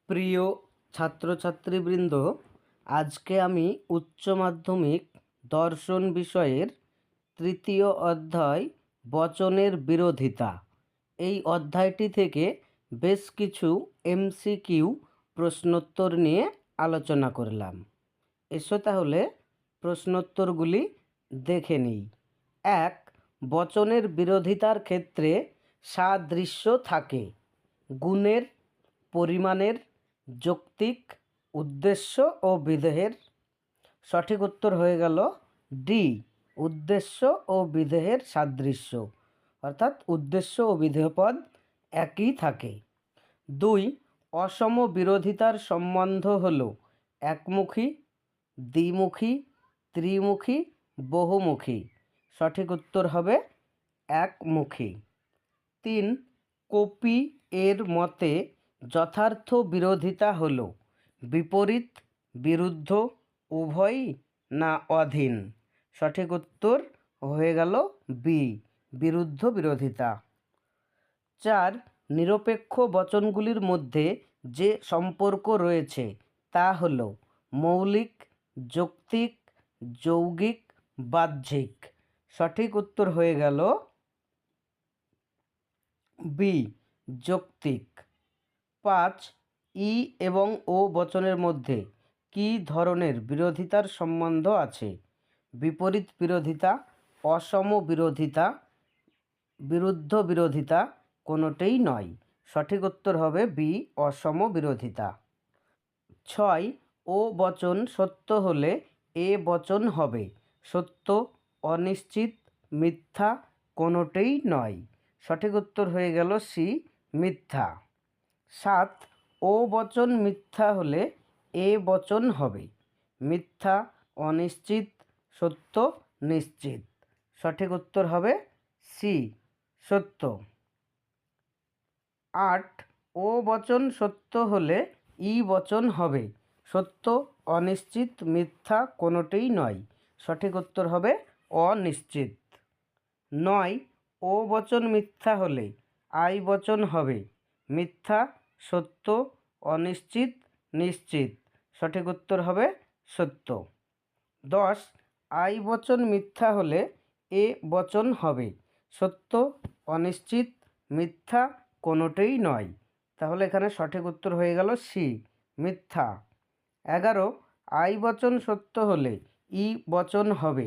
প্রিয় ছাত্রছাত্রীবৃন্দ, আজকে আমি উচ্চ মাধ্যমিক দর্শন বিষয়ের তৃতীয় অধ্যায় বচনের বিরোধিতা এই অধ্যায়টি থেকে বেশ কিছু এমসিকিউ প্রশ্নোত্তর নিয়ে আলোচনা করলাম। এসো তাহলে প্রশ্নোত্তরগুলি দেখে নিই। 1. বচনের বিরোধিতার ক্ষেত্রে সাদৃশ্য থাকে গুণের, পরিমাণের, যৌক্তিক, উদ্দেশ্য ও বিধেয়ের। সঠিক উত্তর হয়ে গেল ডি, উদ্দেশ্য ও বিধেয়ের সাদৃশ্য, অর্থাৎ উদ্দেশ্য ও বিধেয় পদ একই থাকে। 2. অসম বিরোধিতার সম্বন্ধ হল একমুখী, দ্বিমুখী, ত্রিমুখী, বহুমুখী। সঠিক উত্তর হবে একমুখী। 3. কপি এর মতে যথার্থ বিরোধিতা হল বিপরীত, বিরুদ্ধ, উভয়ই না অধীন। সঠিক উত্তর হয়ে গেল বি, বিরুদ্ধ বিরোধিতা। 4. নিরপেক্ষ বচনগুলির মধ্যে যে সম্পর্ক রয়েছে তা হল মৌলিক, যৌক্তিক, যৌগিক, বাহ্যিক। সঠিক উত্তর হয়ে গেল বি, যৌক্তিক। 5. ই এবং ও বচনের মধ্যে কী ধরনের বিরোধিতার সম্বন্ধ আছে? বিপরীত বিরোধিতা, অসম বিরোধিতা, বিরুদ্ধ বিরোধিতা, কোনোটাই নয়। সঠিক উত্তর হবে বি, অসম বিরোধিতা। 6. ও বচন সত্য হলে এ বচন হবে সত্য, অনিশ্চিত, মিথ্যা, কোনোটাই নয়। সঠিক উত্তর হয়ে গেল সি, মিথ্যা। 7. ও বচন মিথ্যা হলে এ বচন হবে মিথ্যা, অনিশ্চিত, সত্য, নিশ্চিত। সঠিক উত্তর হবে সি, সত্য। 8. ও বচন সত্য হলে ই বচন হবে সত্য, অনিশ্চিত, মিথ্যা, কোনোটাই নয়। সঠিক উত্তর হবে অনিশ্চিত। 9. ও বচন মিথ্যা হলে আই বচন হবে মিথ্যা, সত্য, অনিশ্চিত, নিশ্চিত। সঠিক উত্তর হবে সত্য। 10. আই বচন মিথ্যা হলে এ বচন হবে সত্য, অনিশ্চিত, মিথ্যা, কোনোটাই নয়। তাহলে এখানে সঠিক উত্তর হয়ে গেল সি, মিথ্যা। 11. আই বচন সত্য হলে ই বচন হবে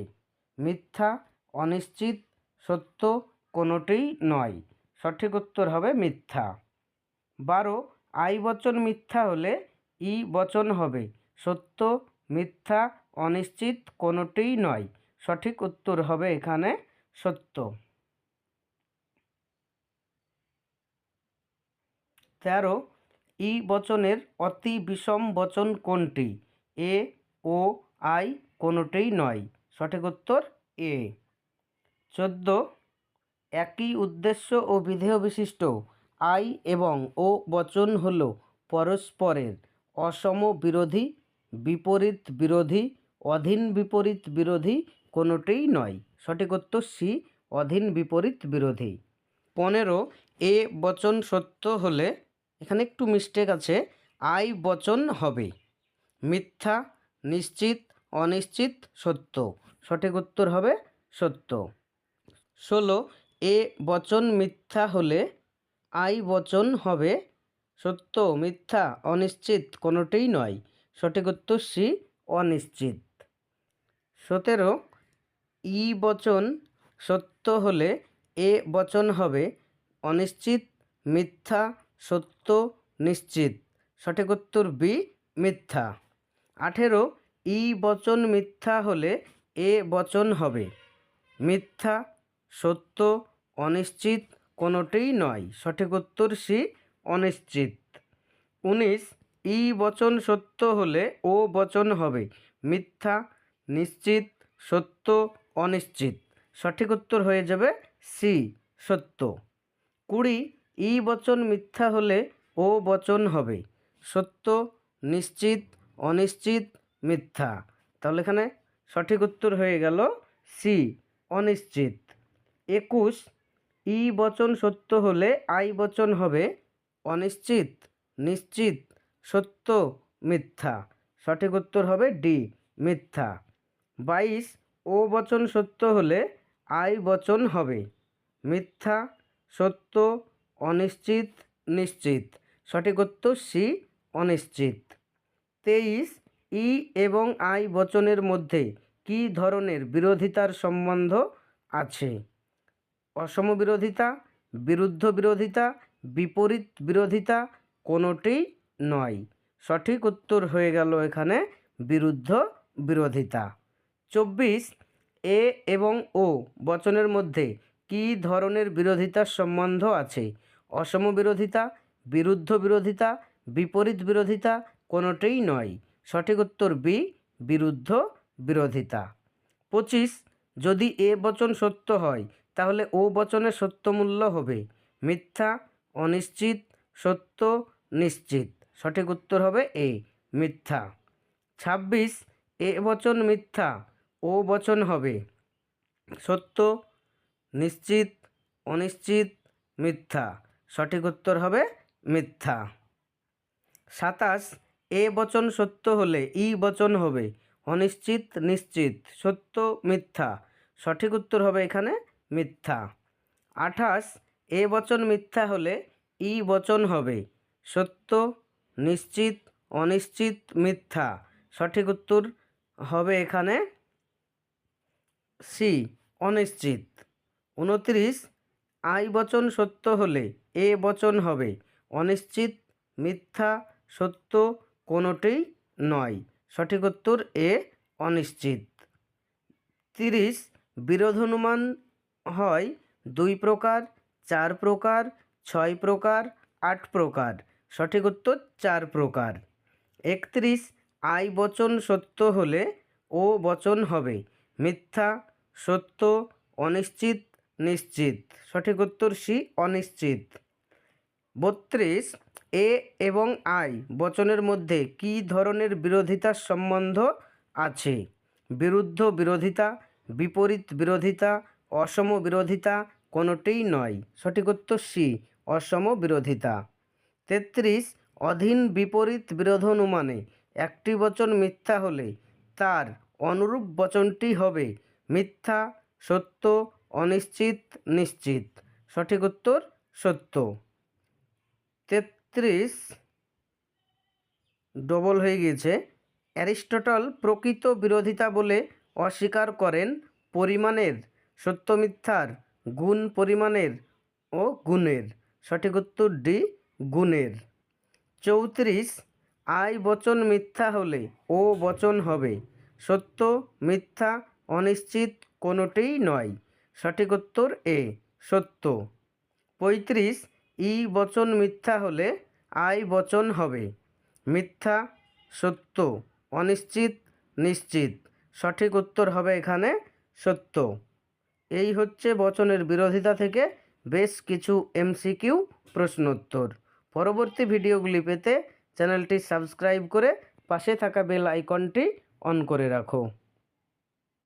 মিথ্যা, অনিশ্চিত, সত্য, কোনোটাই নয়। সঠিক উত্তর হবে মিথ্যা। 12. আই বচন মিথ্যা হলে ই বচন হবে সত্য, মিথ্যা, অনিশ্চিত, কোনোটাই নয়। সঠিক উত্তর হবে এখানে সত্য। 13. ই বচনের অতি বিষম বচন কোনটি? এ, ও, আই, কোনোটাই নয়। সঠিক উত্তর এ। 14. একই উদ্দেশ্য ও বিধেয় বিশিষ্ট আই এবং ও বচন হল পরস্পরের অসম বিরোধী, বিপরীত বিরোধী, অধীন বিপরীত বিরোধী, কোনোটাই নয়। সঠিক উত্তর সি, অধীন বিপরীত বিরোধী। 15. এ বচন সত্য হলে, এখানে একটু মিস্টেক আছে, আই বচন হবে মিথ্যা, নিশ্চিত, অনিশ্চিত, সত্য। সঠিক উত্তর হবে সত্য। 16. এ বচন মিথ্যা হলে আই বচন হবে সত্য, মিথ্যা, অনিশ্চিত, কোনোটাই নয়। সঠিক উত্তর সি, অনিশ্চিত। 17. ই বচন সত্য হলে এ বচন হবে অনিশ্চিত, মিথ্যা, সত্য, নিশ্চিত। সঠিক উত্তর বি, মিথ্যা। 18. ই বচন মিথ্যা হলে এ বচন হবে মিথ্যা, সত্য, অনিশ্চিত, কোনোটাই নয়। সঠিক উত্তর সি, অনিশ্চিত। 19. ই বচন সত্য হলে ও বচন হবে মিথ্যা, নিশ্চিত, সত্য, অনিশ্চিত। সঠিক উত্তর হয়ে যাবে সি, সত্য। 20. ই বচন মিথ্যা হলে ও বচন হবে সত্য, নিশ্চিত, অনিশ্চিত, মিথ্যা। তাহলে এখানে সঠিক উত্তর হয়ে গেল সি, অনিশ্চিত। 21. ই বচন সত্য হলে আই বচন হবে অনিশ্চিত, নিশ্চিত, সত্য মিথ্যা, সঠিক উত্তর হবে ডি মিথ্যা। 22 ও বচন সত্য হলে আই বচন হবে মিথ্যা, সত্য, অনিশ্চিত, নিশ্চিত, সঠিক উত্তর সি অনিশ্চিত। 23 ই এবং আই বচনের মধ্যে কী ধরনের বিরোধিতার সম্বন্ধ আছে? অসম বিরোধিতা, বিরুদ্ধ বিরোধিতা, বিপরীত বিরোধিতা, কোনোটিই নয়। সঠিক উত্তর হয়ে গেল এখানে বিরুদ্ধ বিরোধিতা। 24 এ এবং ও বচনের মধ্যে কী ধরনের বিরোধিতার সম্বন্ধ আছে? অসম বিরোধিতা, বিরুদ্ধ বিরোধিতা, বিপরীত বিরোধিতা, কোনোটিই নয়। সঠিক উত্তর বি বিরুদ্ধ বিরোধিতা। 25 যদি এ বচন সত্য হয় তাহলে ও বচনের সত্য মূল্য হবে মিথ্যা, অনিশ্চিত, সত্য, নিশ্চিত, সঠিক উত্তর হবে এ মিথ্যা। 26 এ বচন মিথ্যা, ও বচন হবে সত্য, নিশ্চিত, অনিশ্চিত, মিথ্যা, সঠিক উত্তর হবে মিথ্যা। 27 এ বচন সত্য হলে ই বচন হবে অনিশ্চিত, নিশ্চিত, সত্য, মিথ্যা, সঠিক উত্তর হবে এখানে মিথ্যা। 28 এ বচন মিথ্যা হলে ই বচন হবে সত্য, নিশ্চিত, অনিশ্চিত, মিথ্যা, সঠিক উত্তর হবে এখানে সি অনিশ্চিত। 29 আই বচন সত্য হলে এ বচন হবে অনিশ্চিত, মিথ্যা, সত্য, কোনোটিই নয়। সঠিক উত্তর এ অনিশ্চিত। 30 বিরোধানুমান হয় 2 প্রকার, 4 প্রকার, 6 প্রকার, 8 প্রকার, সঠিক উত্তর 4 প্রকার। 31 আই বচন সত্য হলে ও বচন হবে মিথ্যা, সত্য, অনিশ্চিত, নিশ্চিত, সঠিক উত্তর সি অনিশ্চিত। 32 এ এবং আই বচনের মধ্যে কী ধরনের বিরোধিতার সম্বন্ধ আছে? বিরুদ্ধ বিরোধিতা, বিপরীত বিরোধিতা, অসম বিরোধিতা, কোনোটিই নয়। সঠিক উত্তর সি অসম বিরোধিতা। 33 অধীন বিপরীত বিরোধানুমানে একটি বচন মিথ্যা হলে তার অনুরূপ বচনটি হবে মিথ্যা, সত্য, অনিশ্চিত, নিশ্চিত, সঠিক উত্তর সত্য। 33 ডবল হয়ে গিয়েছে। অ্যারিস্টটল প্রকৃত বিরোধিতা বলে অস্বীকার করেন পরিমাণের, সত্য মিথ্যার, গুণ পরিমাণের ও গুণের, সঠিক উত্তর ডি গুণের। 34 আই বচন মিথ্যা হলে ও বচন হবে সত্য, মিথ্যা, অনিশ্চিত, কোনোটিই নয়। সঠিক উত্তর এ সত্য। 35 ই বচন মিথ্যা হলে আই বচন হবে মিথ্যা, সত্য, অনিশ্চিত, নিশ্চিত, সঠিক উত্তর হবে এখানে সত্য। এই হচ্ছে বচনের বিরোধিতা থেকে বেশ কিছু এমসিকিউ প্রশ্নোত্তর। পরবর্তী ভিডিওগুলি পেতে চ্যানেলটি সাবস্ক্রাইব করে পাশে থাকা বেল আইকনটি অন করে রাখো।